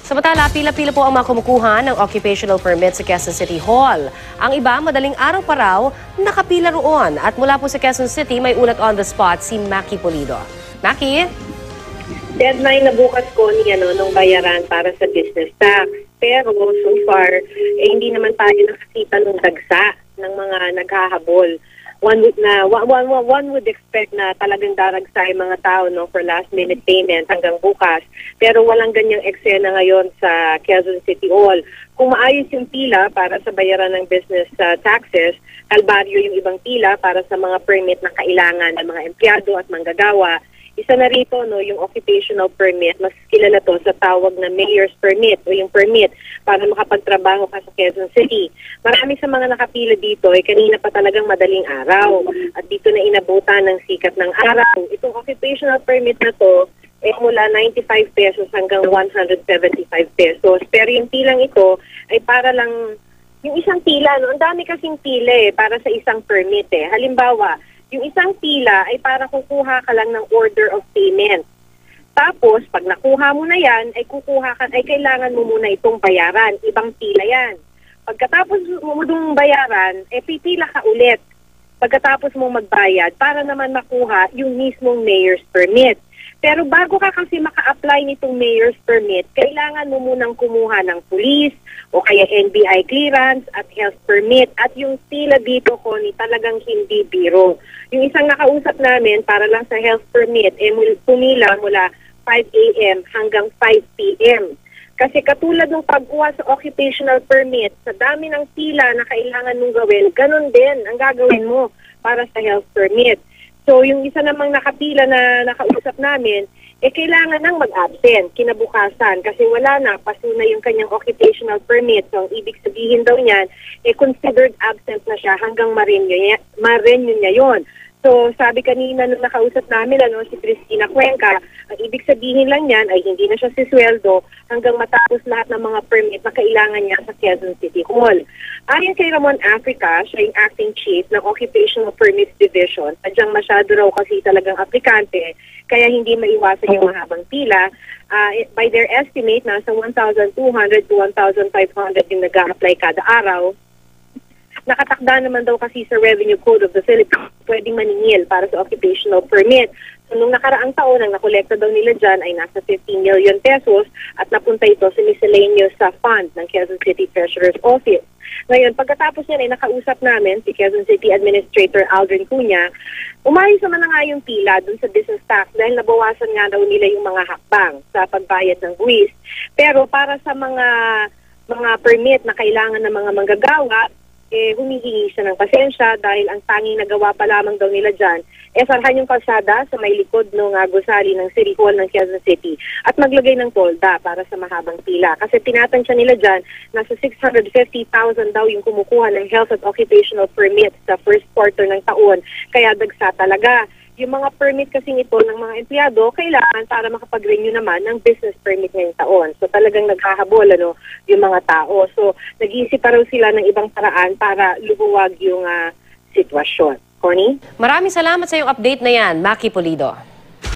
Samantala, pila-pila po ang mga kumukuha ng occupational permit sa Quezon City Hall. Ang iba, madaling araw pa raw, nakapila roon. At mula po sa Quezon City, may ulat on the spot si Maki Pulido. Maki? Deadline na bukas ko nung bayaran para sa business tax. Pero so far, hindi naman tayo nakakita ng dagsa ng mga naghahabol. One would expect na talagang daragsa yung mga tao for last minute payment hanggang bukas. Pero walang ganyang eksena ngayon sa Quezon City Hall. Kung maayos yung pila para sa bayaran ng business taxes, kalbaryo yung ibang pila para sa mga permit na kailangan ng mga empleyado at manggagawa. Isa na rito yung occupational permit, mas kilala to sa tawag na mayor's permit o yung permit para makapagtrabaho ka sa Quezon City. Marami sa mga nakapila dito kanina pa talagang madaling araw at dito na inabutan ng sikat ng araw. Itong occupational permit na to mula 95 pesos hanggang 175 pesos. Pero yung pilang ito ay para lang yung isang pila. Ang dami kasing pila para sa isang permit. Halimbawa, yung isang pila ay para kukuha ka lang ng order of payment. Tapos, pag nakuha mo na yan, ay kailangan mo muna itong bayaran. Ibang pila yan. Pagkatapos mo itong bayaran, pipila ka ulit. Pagkatapos mo magbayad, para naman makuha yung mismong mayor's permit. Pero bago ka kasi maka-apply nitong mayor's permit, kailangan mo munang kumuha ng police o kaya NBI clearance at health permit. At yung pila dito, Connie, talagang hindi biro. Yung isang nakausap namin para lang sa health permit, pumila mula 5 a.m. hanggang 5 p.m. Kasi katulad ng pagkuha sa occupational permit, sa dami ng pila na kailangan mong gawin, ganun din ang gagawin mo para sa health permit. So, yung isa namang nakapila na nakausap namin, kailangan nang mag-absent kinabukasan kasi wala na, paso na yung kanyang occupational permit. So, ang ibig sabihin daw niyan, considered absent na siya hanggang ma-renew niya yun. So, sabi kanina nung nakausap namin, si Cristina Cuenca, ang ibig sabihin lang niyan ay hindi na siya sisweldo hanggang matapos lahat ng mga permit na kailangan niya sa Quezon City Hall. Ayon kay Ramon Africa, siya yung acting chief ng Occupational Permits Division. Sadyang masyado raw kasi talagang aplikante, kaya hindi maiwasan yung mahabang pila. By their estimate, nasa 1,200 to 1,500 yung nag-a-apply kada araw. Nakatakda naman daw kasi sa Revenue Code of the Philippines pwedeng maningil para sa occupational permit. So, nung nakaraang taon, ang nakolekta daw nila dyan ay nasa 15 million pesos at napunta ito sa miscellaneous fund ng Quezon City Treasurer's Office. Ngayon, pagkatapos yan ay nakausap namin si Quezon City Administrator Aldrin Cunha, umayos naman na nga yung pila dun sa business tax dahil nabawasan nga daw nila yung mga hakbang sa pagbayad ng buwis. Pero para sa mga permit na kailangan ng mga manggagawa, humihingi siya ng pasensya dahil ang tanging nagawa pa lamang daw nila dyan, sarhan yung kalsada sa may likod ng gusali ng City Hall ng Quezon City at maglagay ng tolda para sa mahabang pila. Kasi tinatansya nila dyan, nasa 650,000 daw yung kumukuha ng health at occupational permit sa first quarter ng taon. Kaya dagsa talaga. Yung mga permit kasing ito ng mga empleyado, kailangan para makapag-renew naman ng business permit ngayong taon. So talagang naghahabol yung mga tao. So nag-iisip pa raw sila ng ibang paraan para luhuwag yung sitwasyon. Connie? Maraming salamat sa iyong update na yan, Maki Pulido.